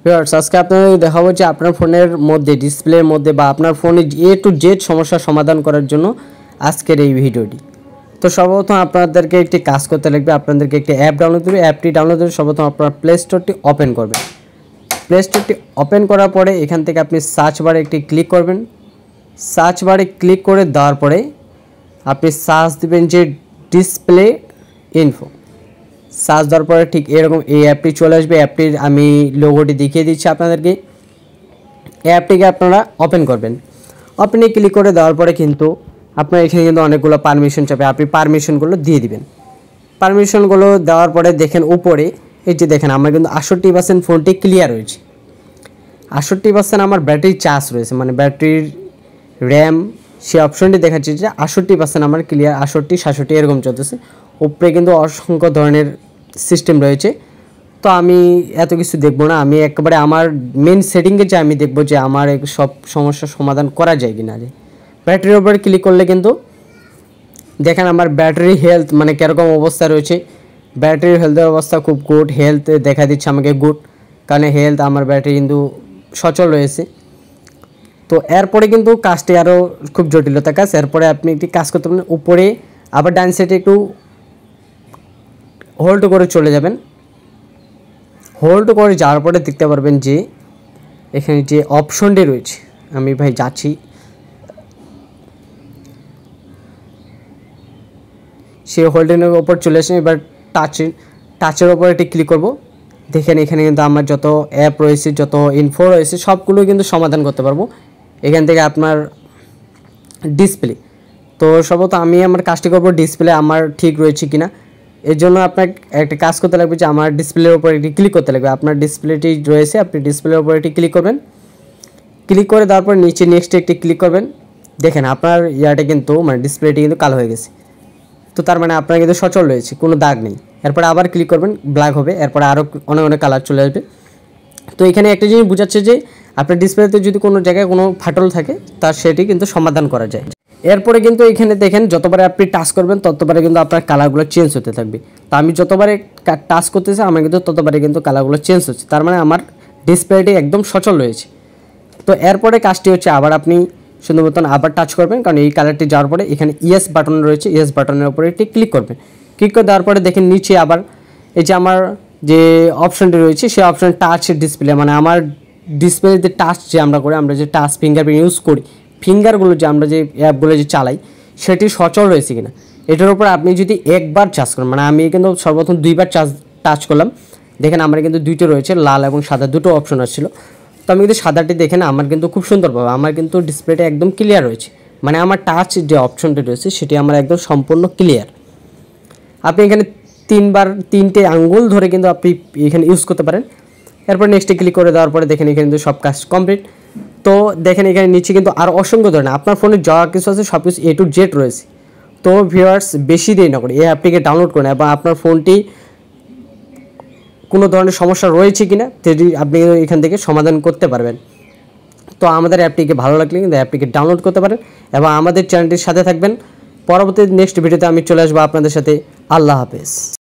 Viewers আজকে আপনাদের দেখাবো যে আপনার ফোনের মধ্যে ডিসপ্লের মধ্যে বা আপনার ফোনে A to Z সমস্যার সমাধান করার জন্য আজকের এই ভিডিওটি। তো সর্বপ্রথম আপনাদেরকে একটি কাজ করতে লাগবে, আপনাদেরকে একটি অ্যাপ ডাউনলোড করবে। অ্যাপটি ডাউনলোড করে সর্বপ্রথম আপনার প্লে স্টোরটি ওপেন করবেন। প্লে স্টোরটি ওপেন করার পরে এখান থেকে আপনি সার্চ বারে একটি ক্লিক করবেন। সার্চ বারে ক্লিক করে দেওয়ার পরে আপনি সার্চ দিবেন যে ডিসপ্লে ইনফো। সার্চ দেওয়ার পরে ঠিক এরকম এই অ্যাপটি চলে আসবে। অ্যাপটির আমি লোগোটি দেখিয়ে দিচ্ছি আপনাদেরকে। অ্যাপটিকে আপনারা ওপেন করবেন। ওপেনে ক্লিক করে দেওয়ার পরে কিন্তু আপনার এখানে কিন্তু অনেকগুলো পারমিশন চাবে, আপনি পারমিশনগুলো দিয়ে দিবেন। পারমিশনগুলো দেওয়ার পরে দেখেন উপরে এই যে দেখেন আমার কিন্তু 68% ফোনটি ক্লিয়ার হয়েছে। 68% আমার ব্যাটারি চার্জ রয়েছে, মানে ব্যাটারির র্যাম সে অপশনটি দেখাচ্ছে যে 68% আমার ক্লিয়ার, 68 67 এরকম চলতেছে। উপরে কিন্তু অসংখ্য ধরনের সিস্টেম রয়েছে। তো আমি এত কিছু দেখবো না, আমি একেবারে আমার মেন সেটিংয়ে যে আমি দেখবো যে আমার সব সমস্যার সমাধান করা যায় কিনা। ব্যাটারির উপরে ক্লিক করলে কিন্তু দেখেন আমার ব্যাটারি হেলথ মানে কীরকম অবস্থা রয়েছে। ব্যাটারির হেলথের অবস্থা খুব গুড, হেলথ দেখা দিচ্ছে আমাকে গুড, কারণ হেলথ আমার ব্যাটারি কিন্তু সচল রয়েছে। তো এরপরে কিন্তু কাজটি আরও খুব জটিলতা কাজ। এরপরে আপনি একটি কাজ করতে পারেন, উপরে আবার ডান সাইডে একটু হোল্ড করে চলে যাবেন। হোল্ড করে যাওয়ার পরে দেখতে পারবেন যে এখানে যে অপশনটি রয়েছে, আমি ভাই যাচ্ছি, সেই হোল্ডিংয়ের ওপর চলে আসে। এবার টাচের ওপর একটি ক্লিক করব। দেখেন এখানে কিন্তু আমার যত অ্যাপ রয়েছে, যত ইনফো রয়েছে সবগুলো কিন্তু সমাধান করতে পারবো এখান থেকে। আপনার ডিসপ্লে, তো সর্বত আমি আমার কাজটি করবো ডিসপ্লে আমার ঠিক রয়েছে কিনা। এর জন্য আপনাকে একটা কাজ করতে লাগবে যে আমার ডিসপ্লের উপর একটি ক্লিক করতে লাগবে। আপনার ডিসপ্লেটি রয়েছে, আপনি ডিসপ্লের উপর একটি ক্লিক করবেন। ক্লিক করে দেওয়ার পর নিচে নেক্সট একটি ক্লিক করবেন। দেখেন আপনার ইয়াটা কিন্তু মানে ডিসপ্লেটি কিন্তু কালো হয়ে গেছে। তো তার মানে আপনার কিন্তু সচল রয়েছে, কোনো দাগ নেই। এরপরে আবার ক্লিক করবেন, ব্ল্যাক হবে, এরপরে আরও অনেক অনেক কালার চলে আসবে। তো এখানে একটা জিনিস বোঝাচ্ছে যে আপনার ডিসপ্লেতে যদি কোনো জায়গায় কোনো ফাটল থাকে তার সেটি কিন্তু সমাধান করা যায়। এরপরে কিন্তু এখানে দেখেন যতবারে আপনি টাচ করবেন ততবারে কিন্তু আপনার কালারগুলো চেঞ্জ হতে থাকবে। তো আমি যতবারে টাচ করতেছি আমার কিন্তু ততবারে কিন্তু কালারগুলো চেঞ্জ হচ্ছে, তার মানে আমার ডিসপ্লেটি একদম সচল রয়েছে। তো এরপরে কাজটি হচ্ছে আবার আপনি সুন্দর মতন আবার টাচ করবেন, কারণ এই কালারটি যাওয়ার পরে এখানে ইয়েস বাটন রয়েছে, ইয়েস বাটনের উপরে একটি ক্লিক করবেন। ক্লিক করে দেওয়ার পরে দেখেন নিচে আবার এই যে আমার যে অপশনটি রয়েছে সেই অপশন টাচ ডিসপ্লে, মানে আমার ডিসপ্লেতে টাচ যে আমরা করি, আমরা যে টাচ ফিঙ্গারপ্রিন্ট ইউজ করি, ফিঙ্গারগুলো যে আমরা যে অ্যাপগুলো যে চালাই সেটি সচল রয়েছে কিনা এটার উপর আপনি যদি একবার চার্জ করেন, মানে আমি কিন্তু সর্বপ্রথম দুইবার টাচ করলাম। দেখেন আমার কিন্তু দুইটো রয়েছে, লাল এবং সাদা দুটো অপশন আসছিল। তো আমি কিন্তু সাদাটি দেখেন আমার কিন্তু খুব সুন্দরভাবে আমার কিন্তু ডিসপ্লেটা একদম ক্লিয়ার রয়েছে, মানে আমার টাচ যে অপশনটি রয়েছে সেটি আমার একদম সম্পূর্ণ ক্লিয়ার। আপনি এখানে তিনটে আঙ্গুল ধরে কিন্তু আপনি এখানে ইউজ করতে পারেন। এরপর নেক্সটে ক্লিক করে দেওয়ার পরে দেখেন এখানে কিন্তু সব কাজ কমপ্লিট। তো দেখেন এখানে নিচে কিন্তু আরও অসংখ্য ধরনের আপনার ফোনে যা কিছু আছে সব কিছু A to Z রয়েছে। তো ভিউয়ার্স বেশি দেরি না করে এই অ্যাপটিকে ডাউনলোড করুন এবং আপনার ফোনটি কোনো ধরনের সমস্যা রয়েছে কিনা সেটি আপনি এখান থেকে সমাধান করতে পারবেন। তো আমাদের অ্যাপটিকে ভালো লাগলে কিন্তু অ্যাপটিকে ডাউনলোড করতে পারেন এবং আমাদের চ্যানেলটির সাথে থাকবেন। পরবর্তী নেক্সট ভিডিওতে আমি চলে আসবো আপনাদের সাথে। আল্লাহ হাফেজ।